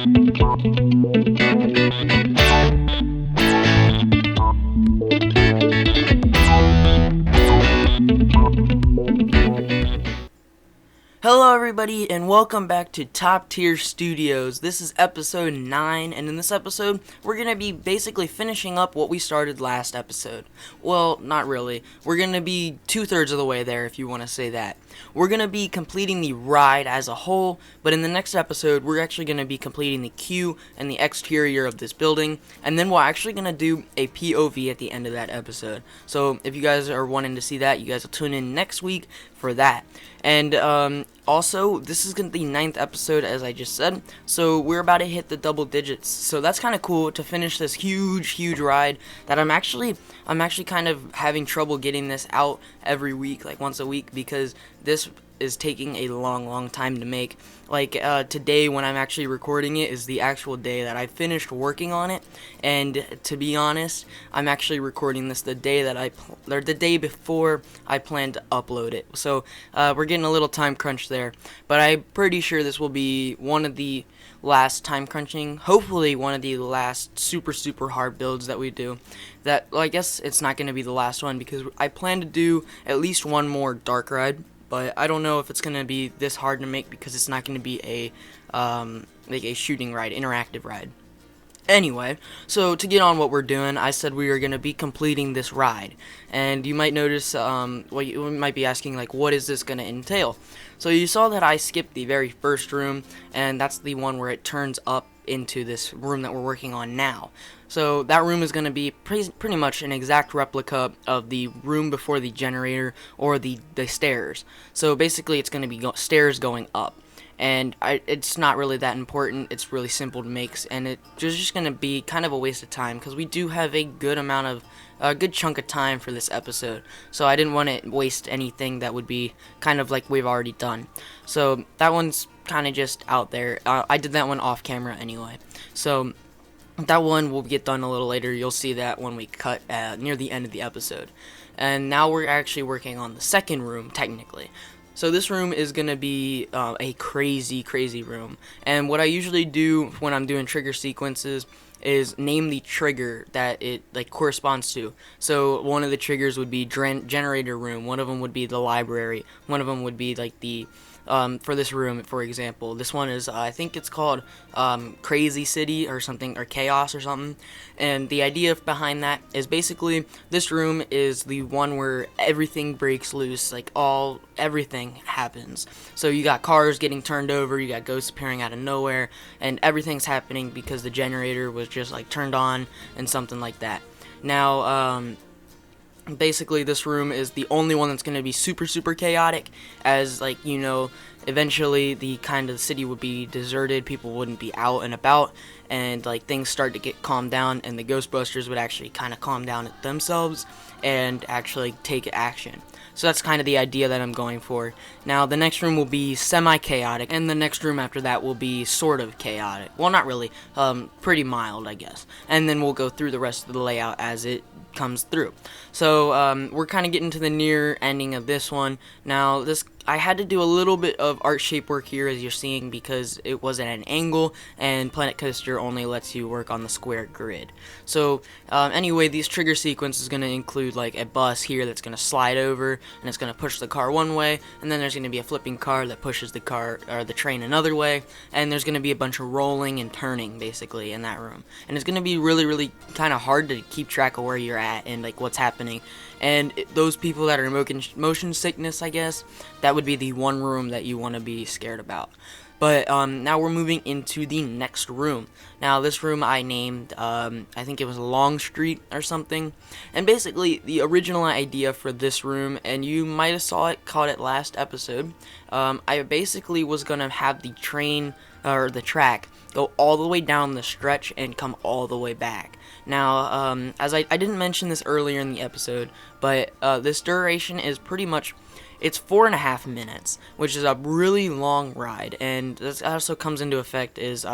Hello everybody and welcome back to Top Tier Studios. This is episode 9, and in this episode we're going to be basically finishing up what we started last episode. Well, not really. We're going to be 2/3 of the way there, if you want to say that. We're going to be completing the ride as a whole, but in the next episode we're actually going to be completing the queue and the exterior of this building, and then we're actually going to do a POV at the end of that episode. So if you guys are wanting to see that, you guys will tune in next week for that. And also, this is going to be the 9th episode, as I just said, so we're about to hit the double digits. So that's kind of cool to finish this huge ride that I'm actually kind of having trouble getting this out every week, like once a week, because this is taking a long time to make. Like today, when I'm actually recording it, is the actual day that I finished working on it. And to be honest, I'm actually recording this the day that the day before I plan to upload it. So we're getting a little time crunch there, but I'm pretty sure this will be one of the last time crunching, hopefully one of the last super hard builds that we do. That, well, I guess it's not going to be the last one, because I plan to do at least one more dark ride. But I don't know if it's going to be this hard to make, because it's not going to be a like a shooting ride, interactive ride. Anyway, so to get on what we're doing, I said we are going to be completing this ride. And you might notice, well, you might be asking, like, what is this going to entail? So you saw that I skipped the very first room, and that's the one where it turns up into this room that we're working on now. So that room is going to be pretty much an exact replica of the room before the generator, or the stairs. So basically it's going to be stairs going up. And it's not really that important. It's really simple to make, and it's just going to be kind of a waste of time, because we do have a good chunk of time for this episode. So I didn't want to waste anything that would be kind of like we've already done. So that one's kind of just out there. I did that one off camera anyway. So that one will get done a little later. You'll see that when we cut near the end of the episode. And now we're actually working on the second room, technically. So this room is going to be a crazy room. And what I usually do when I'm doing trigger sequences is name the trigger that it corresponds to. So one of the triggers would be generator room, one of them would be the library, one of them would be like the for this room, for example, this one is I think it's called Crazy City or something, or Chaos or something. And the idea behind that is basically this room is the one where everything breaks loose, like everything happens. So you got cars getting turned over, you got ghosts appearing out of nowhere, and everything's happening because the generator was just like turned on and something like that. Now basically this room is the only one that's going to be super chaotic, as eventually the city would be deserted, people wouldn't be out and about, and things start to get calmed down, and the Ghostbusters would actually kind of calm down themselves and actually take action. So that's kind of the idea that I'm going for. Now the next room will be semi-chaotic, and the next room after that will be sort of chaotic. Well, not really, pretty mild, I guess. And then we'll go through the rest of the layout as it comes through. So we're kind of getting to the near ending of this one. Now I had to do a little bit of art shape work here, as you're seeing, because it was at an angle, and Planet Coaster only lets you work on the square grid. So anyway, these trigger sequence is going to include like a bus here that's going to slide over, and it's going to push the car one way, and then there's going to be a flipping car that pushes the car or the train another way, and there's going to be a bunch of rolling and turning basically in that room. And it's going to be really kind of hard to keep track of where you're at and like what's happening. And those people that are motion sickness, I guess, that would be the one room that you want to be scared about. But now we're moving into the next room. Now this room I named, I think it was Long Street or something. And basically the original idea for this room, and you might have caught it last episode, I basically was going to have the train, or the track, go all the way down the stretch and come all the way back. Now, as I didn't mention this earlier in the episode, but this duration is pretty much it's 4.5 minutes, which is a really long ride, and this also comes into effect is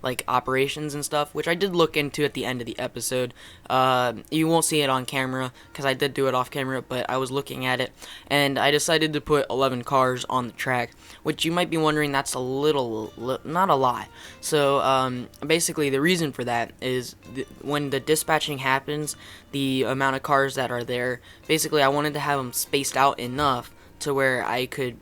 like operations and stuff, which I did look into at the end of the episode. You won't see it on camera because I did do it off camera, but I was looking at it, and I decided to put 11 cars on the track, which you might be wondering, that's a little, not a lot. So basically the reason for that is when the dispatching happens, the amount of cars that are there, basically I wanted to have them spaced out enough to where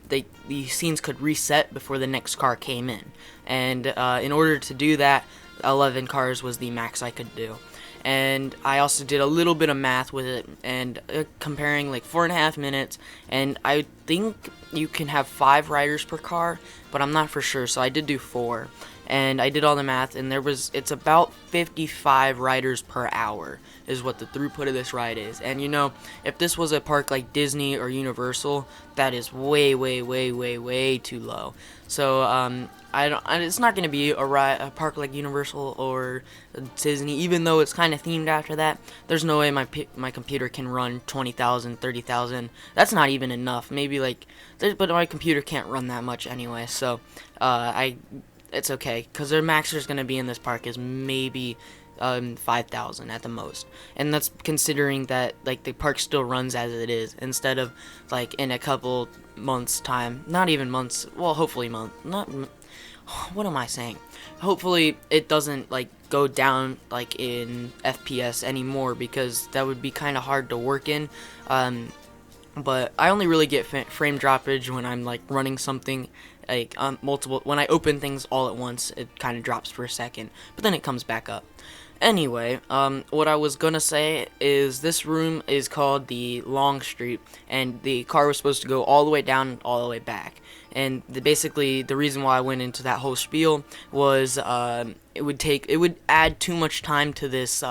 the scenes could reset before the next car came in. And in order to do that, 11 cars was the max I could do. And I also did a little bit of math with it, and comparing like 4.5 minutes, and I think you can have 5 riders per car, but I'm not for sure, so I did do 4. And I did all the math, and it's about 55 riders per hour is what the throughput of this ride is. And you know, if this was a park like Disney or Universal, that is way, way, way, way, way too low. So it's not going to be a park like Universal or Disney, even though it's kind of themed after that. There's no way my computer can run 20,000, 30,000. That's not even enough. Maybe but my computer can't run that much anyway. So it's okay, because their max is going to be in this park is maybe 5,000 at the most, and that's considering that like the park still runs as it is, instead of like in a couple months time, not even months, well hopefully what am I saying, hopefully it doesn't like go down like in FPS anymore, because that would be kind of hard to work in. But I only really get frame droppage when I'm like running something like when I open things all at once. It kind of drops for a second, but then it comes back up. Anyway, what I was gonna say is this room is called the Long Street, and the car was supposed to go all the way down and all the way back. And basically the reason why I went into that whole spiel was it would add too much time to this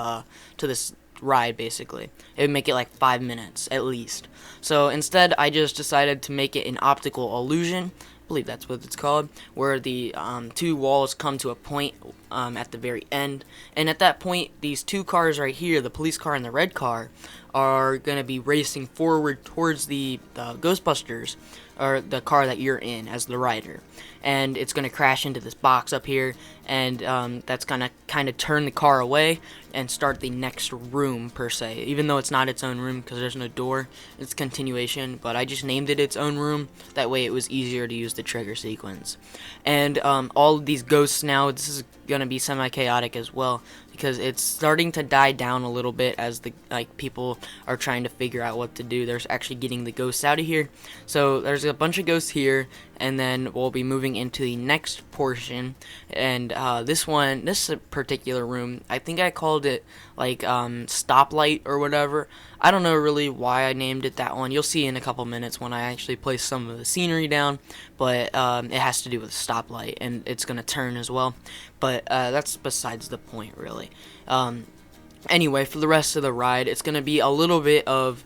ride. Basically it would make it like 5 minutes at least. So instead I just decided to make it an optical illusion, I believe that's what it's called, where the 2 walls come to a point at the very end, and at that point these 2 cars right here, the police car and the red car, are going to be racing forward towards the Ghostbusters, or the car that you're in as the rider, and it's going to crash into this box up here, and that's going to kind of turn the car away and start the next room per se, even though it's not its own room because there's no door. It's continuation, but I just named it its own room, that way it was easier to use the trigger sequence. And all of these ghosts now, this is going to be semi-chaotic as well, because it's starting to die down a little bit as the people are trying to figure out what to do. There's actually getting the ghosts out of here. So there's a bunch of ghosts here, and then we'll be moving into the next portion. And this particular room, I think I called it like Stoplight or whatever. I don't know really why I named it that one. You'll see in a couple minutes when I actually place some of the scenery down, but it has to do with a stoplight, and it's going to turn as well. But that's besides the point, really. Anyway, for the rest of the ride, it's going to be a little bit of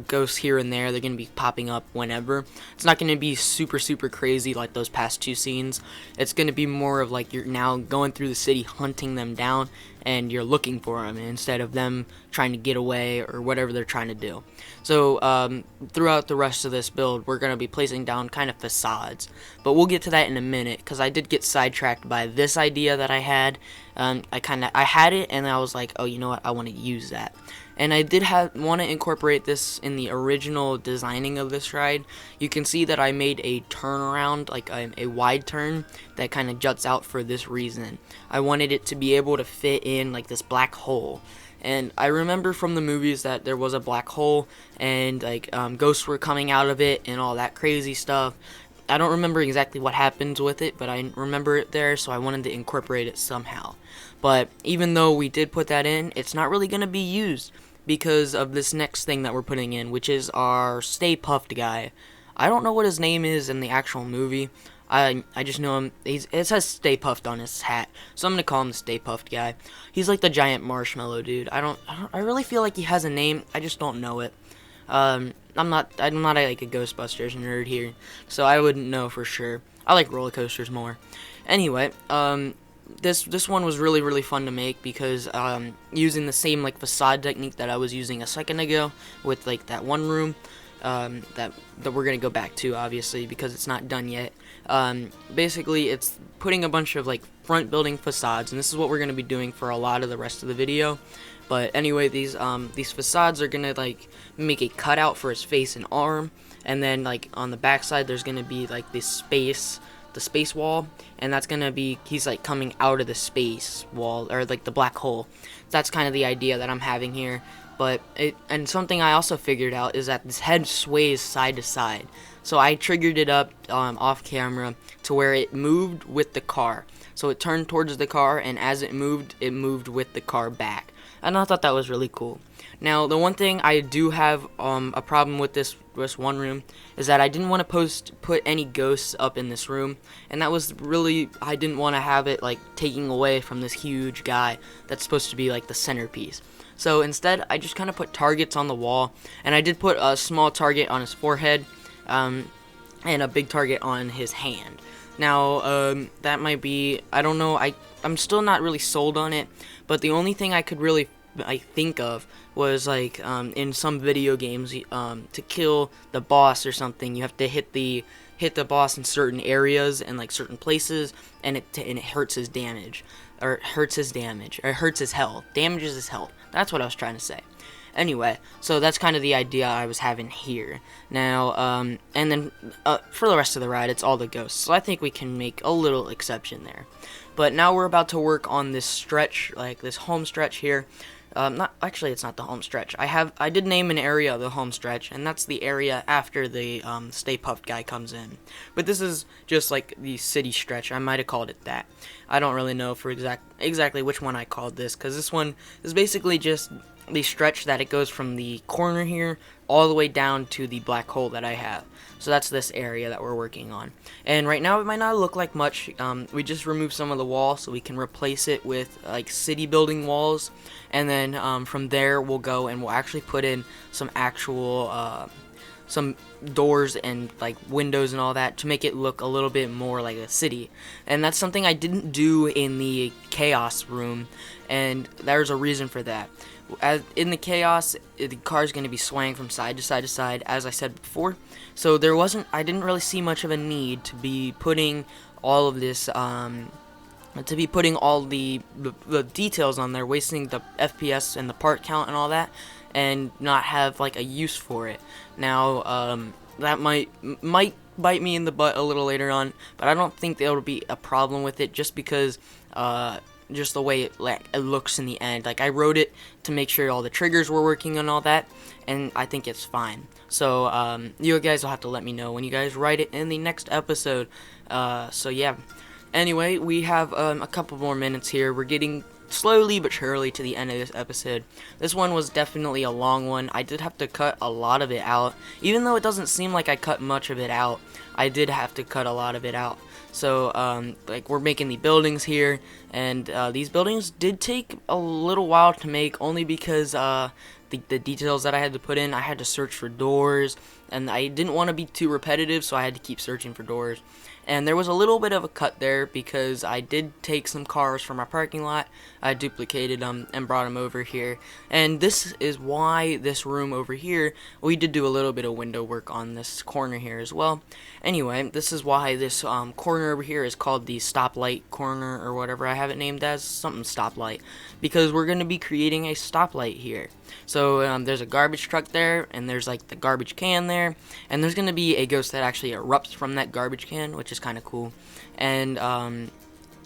ghosts here and there. They're going to be popping up whenever. It's not going to be super, super crazy like those past 2 scenes. It's going to be more of like you're now going through the city hunting them down, and you're looking for them instead of them trying to get away or whatever they're trying to do. So throughout the rest of this build, we're going to be placing down kind of facades, but we'll get to that in a minute, because I did get sidetracked by this idea that I had. I had it, and I was like, oh, you know what, I want to use that. And I did want to incorporate this in the original designing of this ride. You can see that I made a turnaround, like a wide turn that kind of juts out for this reason. I wanted it to be able to fit in like this black hole. And I remember from the movies that there was a black hole, and like ghosts were coming out of it and all that crazy stuff. I don't remember exactly what happens with it, but I remember it there, so I wanted to incorporate it somehow. But even though we did put that in, it's not really going to be used because of this next thing that we're putting in, which is our Stay Puffed guy. I don't know what his name is in the actual movie. I just know him. It says Stay Puffed on his hat, so I'm gonna call him the Stay Puffed guy. He's like the giant marshmallow dude. I really feel like he has a name. I just don't know it. I'm not like a Ghostbusters nerd here, so I wouldn't know for sure. I like roller coasters more. Anyway, this one was really, really fun to make because using the same like facade technique that I was using a second ago with like that one room, that we're gonna go back to, obviously, because it's not done yet. Basically, it's putting a bunch of like front building facades, and this is what we're gonna be doing for a lot of the rest of the video. But anyway, these facades are gonna like make a cutout for his face and arm, and then like on the back side there's gonna be like the space wall, and that's gonna be he's like coming out of the space wall, or like the black hole. That's kind of the idea that I'm having here. But and something I also figured out is that this head sways side to side. So I triggered it up off camera to where it moved with the car. So it turned towards the car, and as it moved with the car back. And I thought that was really cool. Now, the one thing I do have a problem with this one room is that I didn't want to put any ghosts up in this room, and that was really, I didn't want to have it like taking away from this huge guy that's supposed to be like the centerpiece. So instead, I just kind of put targets on the wall, and I did put a small target on his forehead, and a big target on his hand. Now, that might be, I don't know, I'm still not really sold on it, but the only thing I could really think of was like in some video games, to kill the boss or something, you have to hit the boss in certain areas and like certain places, and it hurts his damage, or hurts his health, damages his health. That's what I was trying to say. Anyway, so that's kind of the idea I was having here. Now, and then for the rest of the ride, it's all the ghosts. So I think we can make a little exception there. But now we're about to work on this stretch, like this home stretch here. It's not the home stretch. I did name an area the home stretch, and that's the area after the Stay Puft guy comes in. But this is just like the city stretch. I might have called it that. I don't really know for exactly which one I called this, because this one is basically just the stretch that it goes from the corner here all the way down to the black hole that I have. So that's this area that we're working on. And right now it might not look like much. We just removed some of the wall so we can replace it with like city building walls, and then from there we'll go and we'll actually put in some actual some doors and like windows and all that to make it look a little bit more like a city. And that's something I didn't do in the chaos room, and there's a reason for that. In the chaos, the car's going to be swaying from side to side to side, as I said before. So I didn't really see much of a need to be putting all of this, to be putting all the details on there, wasting the FPS and the part count and all that, and not have like a use for it. Now, that might bite me in the butt a little later on, but I don't think there will be a problem with it, just because just the way it looks in the end. Like, I wrote it to make sure all the triggers were working and all that, and I think it's fine. So you guys will have to let me know when you guys write it in the next episode. So yeah, anyway, we have a couple more minutes here. We're getting slowly but surely to the end of this episode. This one was definitely a long one. I did have to cut a lot of it out. Even though it doesn't seem like I cut much of it out, I did have to cut a lot of it out. So, like, we're making the buildings here, and these buildings did take a little while to make, only because the details that I had to put in, I had to search for doors, and I didn't want to be too repetitive, so I had to keep searching for doors. And there was a little bit of a cut there, because I did take some cars from our parking lot, I duplicated them, and brought them over here. And this is why this room over here, we did do a little bit of window work on this corner here as well. Anyway, this is why this corner over here is called the Stoplight Corner, or whatever I have it named as, something stoplight, because we're going to be creating a stoplight here. So there's a garbage truck there, and there's like the garbage can there, and there's going to be a ghost that actually erupts from that garbage can, which is kind of cool. And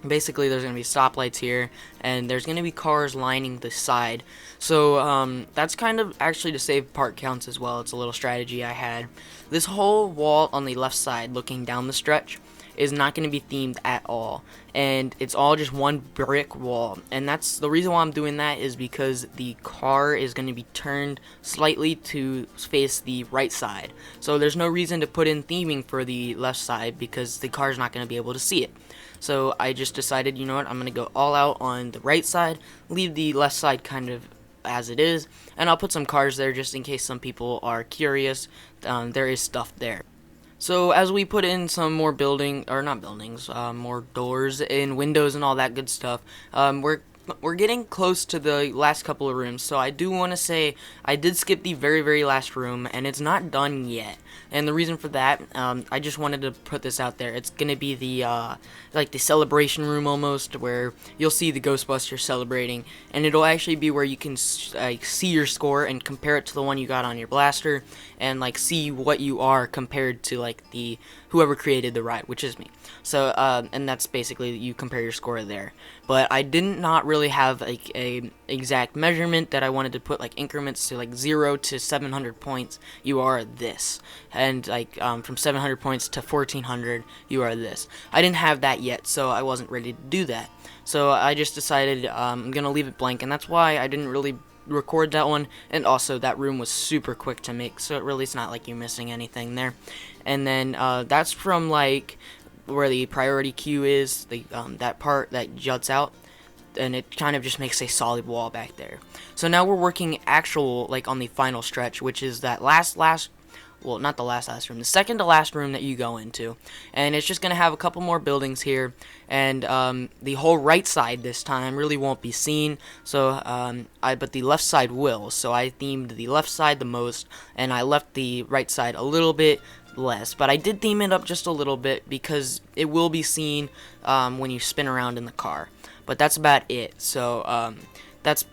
basically there's going to be stoplights here, and there's going to be cars lining the side. So that's kind of actually to save part counts as well. It's a little strategy I had. This whole wall on the left side looking down the stretch is not going to be themed at all, and it's all just one brick wall. And that's the reason why I'm doing that, is because the car is going to be turned slightly to face the right side, so there's no reason to put in theming for the left side, because the car's not going to be able to see it. So I just decided, you know what, I'm going to go all out on the right side, leave the left side kind of as it is, and I'll put some cars there just in case some people are curious. There is stuff there. So as we put in some more more doors and windows and all that good stuff, we're we're getting close to the last couple of rooms, so I do want to say I did skip the very, very last room, and it's not done yet. And the reason for that, I just wanted to put this out there. It's gonna be the like the celebration room almost, where you'll see the Ghostbusters celebrating, and it'll actually be where you can like see your score and compare it to the one you got on your blaster, and like see what you are compared to like the whoever created the ride, which is me. So and that's basically you compare your score there. But I didn't not really have like a exact measurement that I wanted to put like increments to like 0 to 700 points. You are this, and like from 700 points to 1400, you are this. I didn't have that yet, so I wasn't ready to do that. So I just decided I'm gonna leave it blank, and that's why I didn't really record that one. And also that room was super quick to make, so it really is not like you're missing anything there. And then that's from like where the priority queue is, the that part that juts out, and it kind of just makes a solid wall back there. So now we're working actual like on the final stretch, which is that last well, not the last room, the second to last room that you go into, and it's just gonna have a couple more buildings here, and the whole right side this time really won't be seen, so but the left side will. So I themed the left side the most, and I left the right side a little bit less, but I did theme it up just a little bit because it will be seen when you spin around in the car. But that's about it. So that's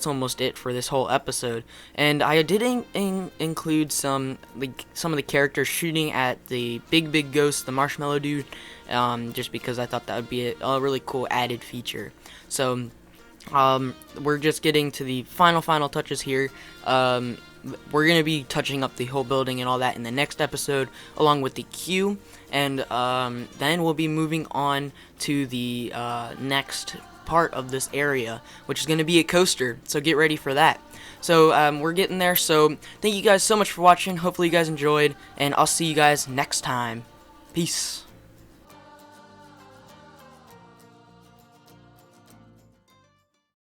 almost it for this whole episode. And I did include some of the characters shooting at the big ghost, the marshmallow dude, just because I thought that would be a really cool added feature. So we're just getting to the final touches here. We're going to be touching up the whole building and all that in the next episode, along with the queue, and then we'll be moving on to the next part of this area, which is going to be a coaster, so get ready for that. So we're getting there, so thank you guys so much for watching. Hopefully you guys enjoyed, and I'll see you guys next time. Peace.